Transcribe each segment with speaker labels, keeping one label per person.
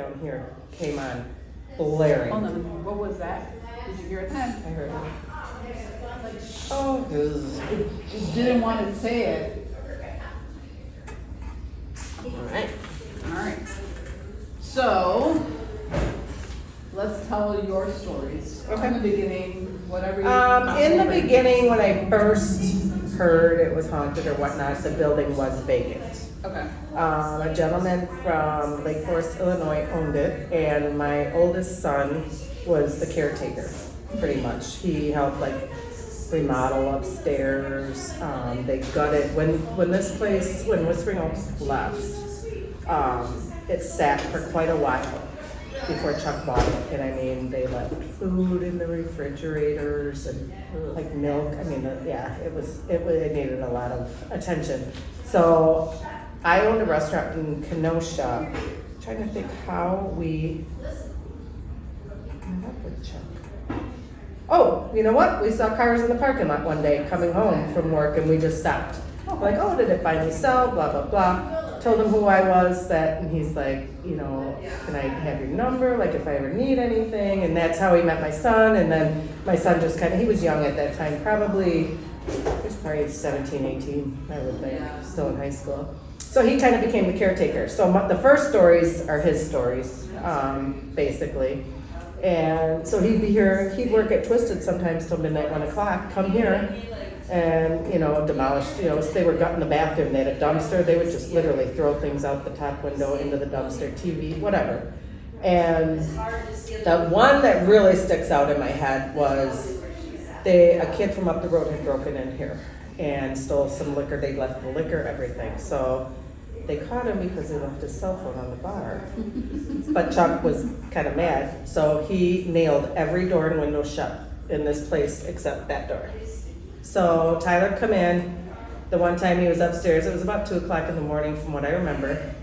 Speaker 1: down here came on blaring.
Speaker 2: Hold on, what was that? Did you hear it then?
Speaker 1: I heard it. Oh,
Speaker 2: You didn't want to say it.
Speaker 3: Alright.
Speaker 2: Alright. So, let's tell your stories.
Speaker 1: Okay.
Speaker 2: In the beginning, whatever you
Speaker 1: in the beginning, when I first heard it was haunted or whatnot, the building was vacant.
Speaker 2: Okay.
Speaker 1: A gentleman from Lake Forest, Illinois owned it, and my oldest son was the caretaker, pretty much. He helped like remodel upstairs. They gutted, when Whispering Oaks left, it sat for quite a while before Chuck bought it. And I mean, they left food in the refrigerators and like milk. I mean, it needed a lot of attention. So I owned a restaurant in Kenosha. I'm trying to think how we met up with Chuck. Oh, you know what? We saw cars in the parking lot one day coming home from work, and we just stopped. Like, oh, did it finally sell? Blah, blah, blah. Told him who I was, and he's like, you know, can I have your number? Like, if I ever need anything. And that's how he met my son. And then my son just he was young at that time, he was probably 17, 18, I would think, still in high school. So he kind of became the caretaker. So the first stories are his stories, basically. And so he'd be here, he'd work at Twisted sometimes till midnight, 1 o'clock, come here and, you know, demolish, you know, if they were gutting the bathroom, they had a dumpster, they would just literally throw things out the top window into the dumpster, TV, whatever. And the one that really sticks out in my head was a kid from up the road had broken in here and stole some liquor. They left the liquor, everything. So they caught him because he left his cell phone on the bar. But Chuck was kind of mad, so he nailed every door and window shut in this place except that door. So Tyler come in. The one time he was upstairs, it was about 2 o'clock in the morning from what I remember.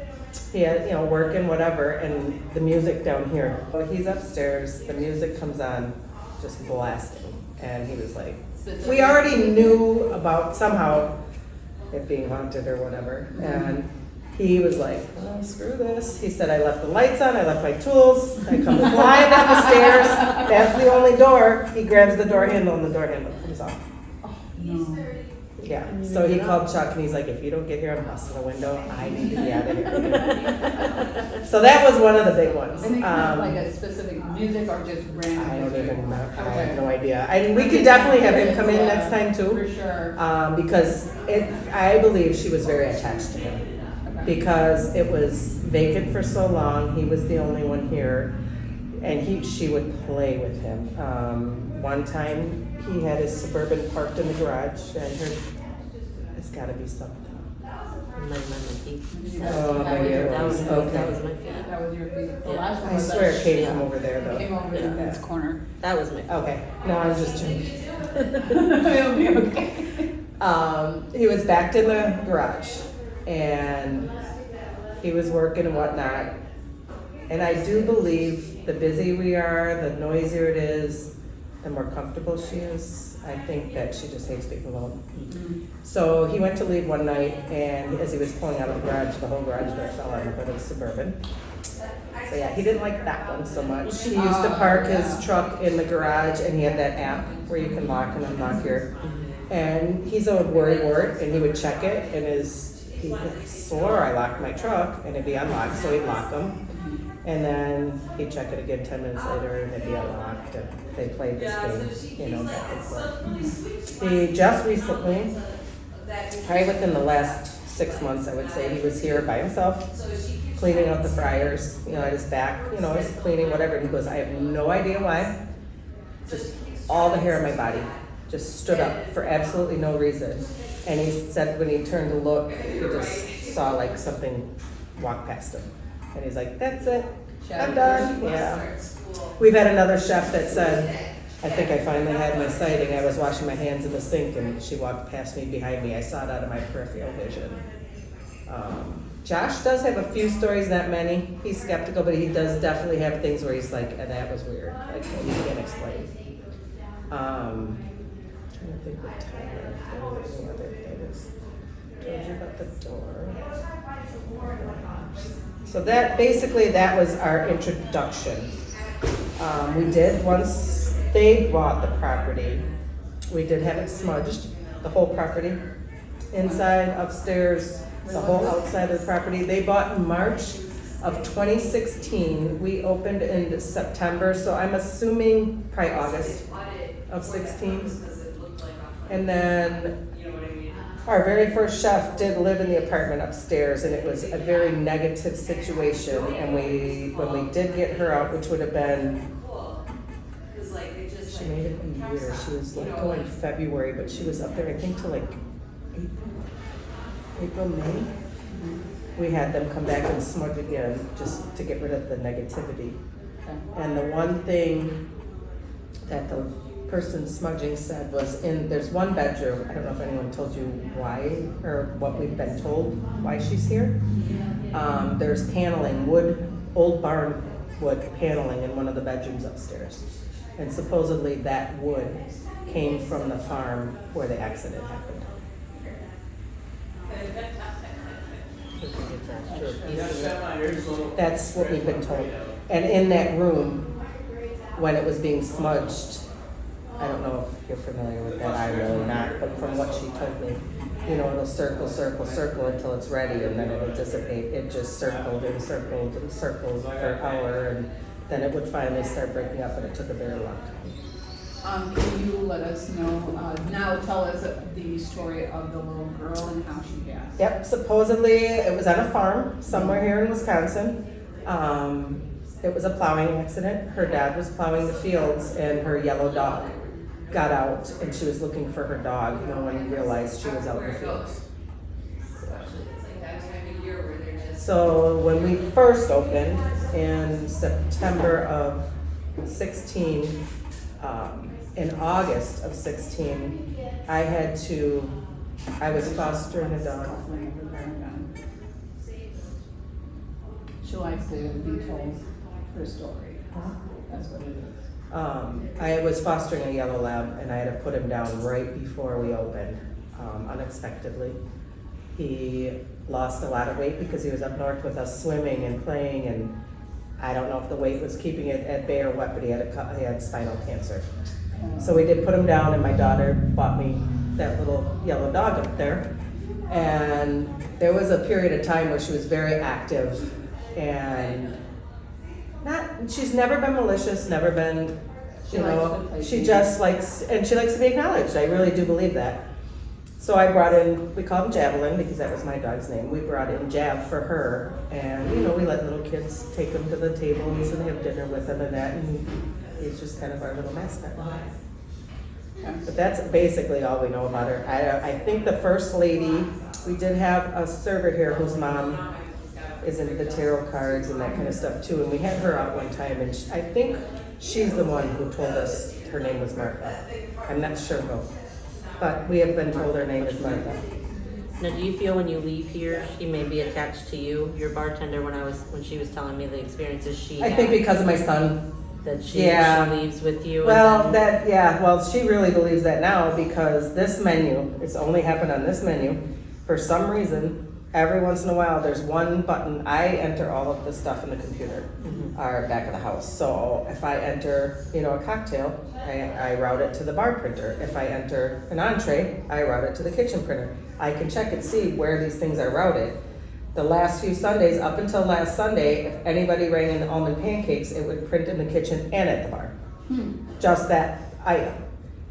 Speaker 1: He had, you know, working, whatever, and the music down here. Well, he's upstairs, the music comes on, just blasting. And he was like, we already knew about somehow it being haunted or whatever. And he was like, oh, screw this. He said, I left the lights on, I left my tools, I come flying down the stairs, that's the only door. He grabs the door handle and the door handle comes off.
Speaker 2: Oh, no.
Speaker 1: Yeah, so he called Chuck and he's like, if you don't get here, I'm busting a window, I need to be out of here. So that was one of the big ones.
Speaker 2: And they have like a specific music or just random?
Speaker 1: I don't
Speaker 2: music?
Speaker 1: even know, I
Speaker 2: Okay.
Speaker 1: have no idea. We could definitely have him come in next time too.
Speaker 2: For sure.
Speaker 1: Because I believe she was very attached to him. Because it was vacant for so long, he was the only one here, and she would play with him. One time, he had his Suburban parked in the garage, and I heard, it's gotta be something.
Speaker 3: My feet.
Speaker 1: Oh, maybe it was, okay.
Speaker 3: That was my feet.
Speaker 2: That was your feet. The last one
Speaker 1: I
Speaker 2: was
Speaker 1: swear
Speaker 2: that
Speaker 1: it came from over there,
Speaker 2: It came
Speaker 1: though.
Speaker 2: over in this corner.
Speaker 3: That was my feet.
Speaker 1: Okay, no, I'm just joking.
Speaker 2: It'll be okay.
Speaker 1: He was backed in the garage, and he was working and whatnot. And I do believe the busier we are, the noisier it is, the more comfortable she is. I think that she just hates being alone.
Speaker 2: Mm-hmm.
Speaker 1: So he went to leave one night, and as he was pulling out of the garage, the whole garage door fell on the hood of the Suburban. So yeah, he didn't like that one so much. He used to park his truck in the garage, and he had that app where you can lock and unlock your. And he's a worrywart, and he would check it, and he swore I locked my truck, and it'd be unlocked, so he'd lock them. And then he'd check it again 10 minutes later, and it'd be unlocked, and they played this game, you know, back and forth. He just recently, probably within the last 6 months, I would say, he was here by himself, cleaning out the fryers, you know, at his back, you know, he's cleaning, whatever, and he goes, I have no idea why, just all the hair on my body just stood up for absolutely no reason. And he said when he turned to look, he just saw like something walk past him. And he's like, that's it, I'm done, yeah. We've had another chef that said, I think I finally had my sighting. I was washing my hands in the sink and she walked past me behind me. I saw it out of my peripheral vision. Josh does have a few stories, not many. He's skeptical, but he does definitely have things where he's like, that was weird, like he can't explain. Trying to think what Tyler, if there was any other things. Told you about the door. So that, basically, that was our introduction. We did, once they bought the property, we did have it smudged, the whole property, inside, upstairs, the whole outside of the property. They bought in March of 2016. We opened in September, so I'm assuming probably August of 16. And then our very first chef did live in the apartment upstairs, and it was a very negative situation. And when we did get her out, which would have been, she made it a year. She was let go in February, but she was up there, I think, till like April, May. We had them come back and smudge again, just to get rid of the negativity. And the one thing that the person smudging said was there's one bedroom, I don't know if anyone told you why, or what we've been told, why she's here. There's paneling, old barn wood paneling in one of the bedrooms upstairs. And supposedly that wood came from the farm where the accident happened. That's what we've been told. And in that room, when it was being smudged, I don't know if you're familiar with that, I'm really not, but from what she told me, it'll circle, circle, circle until it's ready, and then it'll dissipate. It just circled and circled and circled for an hour, and then it would finally start breaking up, and it took a very long time.
Speaker 2: Can you let us know, now tell us the story of the little girl and how she passed?
Speaker 1: Yep, supposedly it was on a farm somewhere here in Wisconsin. It was a plowing accident. Her dad was plowing the fields, and her yellow dog got out, and she was looking for her dog. No one realized she was out in the fields. So when we first opened in September of 16, in August of 16, I was fostering a dog.
Speaker 2: She likes to be told her story. That's what it is.
Speaker 1: I was fostering a yellow lab, and I had to put him down right before we opened, unexpectedly. He lost a lot of weight because he was up north with us swimming and playing, and I don't know if the weight was keeping it at bay or what, but he had spinal cancer. So we did put him down, and my daughter bought me that little yellow dog up there. And there was a period of time where she was very active, and she's never been malicious, never been, she just likes, and she likes to be acknowledged. I really do believe that. So I brought in, we call him Javelin because that was my dog's name. We brought in Jab for her, and we let little kids take him to the tables and have dinner with them and that, and he's just kind of our little mascot. But that's basically all we know about her. I think the first lady, we did have a server here whose mom is into the tarot cards and that kind of stuff too, and we had her out one time, and I think she's the one who told us her name was Martha. I'm not sure though, but we have been told her name is Martha.
Speaker 3: Now, do you feel when you leave here, she may be attached to you? Your bartender, when she was telling me the experiences she
Speaker 1: I think because of my son.
Speaker 3: that she leaves with you.
Speaker 1: Well,
Speaker 3: and then...
Speaker 1: she really believes that now because this menu, it's only happened on this menu. For some reason, every once in a while, there's one button. I enter all of the stuff in the computer, our back of the house. So if I enter, a cocktail, I route it to the bar printer. If I enter an entree, I route it to the kitchen printer. I can check and see where these things are routed. The last few Sundays, up until last Sunday, if anybody rang in almond pancakes, it would print in the kitchen and at the bar. Just that item.